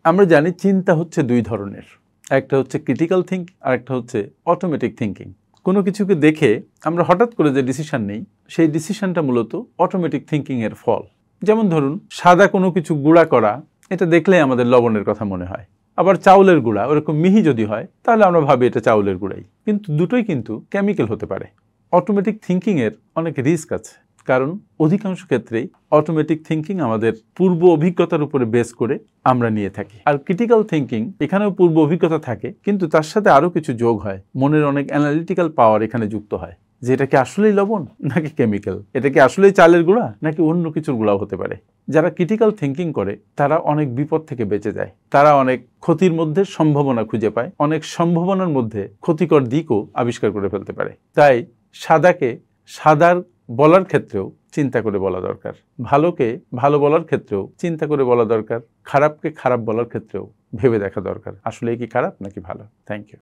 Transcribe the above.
আমরা জানি চিন্তা হচ্ছে দুই ধরনের, একটা হচ্ছে ক্রিটিক্যাল থিঙ্কিং আর একটা হচ্ছে অটোমেটিক থিঙ্কিং। কোনো কিছুকে দেখে আমরা হঠাৎ করে যে ডিসিশন নেই, সেই ডিসিশনটা মূলত অটোমেটিক থিঙ্কিংয়ের ফল। যেমন ধরুন, সাদা কোনো কিছু গুঁড়া করা, এটা দেখলেই আমাদের লবণের কথা মনে হয়। আবার চাউলের গুঁড়া ওরকম মিহি যদি হয়, তাহলে আমরা ভাবি এটা চাউলের গুঁড়াই। কিন্তু দুটোই কিন্তু কেমিক্যাল হতে পারে। অটোমেটিক থিঙ্কিংয়ের অনেক রিস্ক আছে, কারণ অধিকাংশ ক্ষেত্রেই অটোমেটিক থিঙ্কিং আমাদের পূর্ব অভিজ্ঞতার উপরে বেস করে আমরা নিয়ে থাকি। আর ক্রিটিক্যাল থিঙ্কিং, এখানেও পূর্ব অভিজ্ঞতা থাকে, কিন্তু তার সাথে আরও কিছু যোগ হয়। মনের অনেক অ্যানালিটিক্যাল পাওয়ার এখানে যুক্ত হয়, যে এটা কি আসলেই লবণ নাকি কেমিক্যাল, এটা কি আসলেই চালের গুঁড়া নাকি অন্য কিছুর গুঁড়াও হতে পারে। যারা ক্রিটিক্যাল থিঙ্কিং করে তারা অনেক বিপদ থেকে বেঁচে যায়, তারা অনেক ক্ষতির মধ্যে সম্ভাবনা খুঁজে পায়, অনেক সম্ভাবনার মধ্যে ক্ষতিকর দিকও আবিষ্কার করে ফেলতে পারে। তাই সাদাকে সাদার বলার ক্ষেত্রেও চিন্তা করে বলা দরকার, ভালোকে ভালো বলার ক্ষেত্রেও চিন্তা করে বলা দরকার, খারাপকে খারাপ বলার ক্ষেত্রেও ভেবে দেখা দরকার, আসলে কি খারাপ নাকি ভালো। Thank you.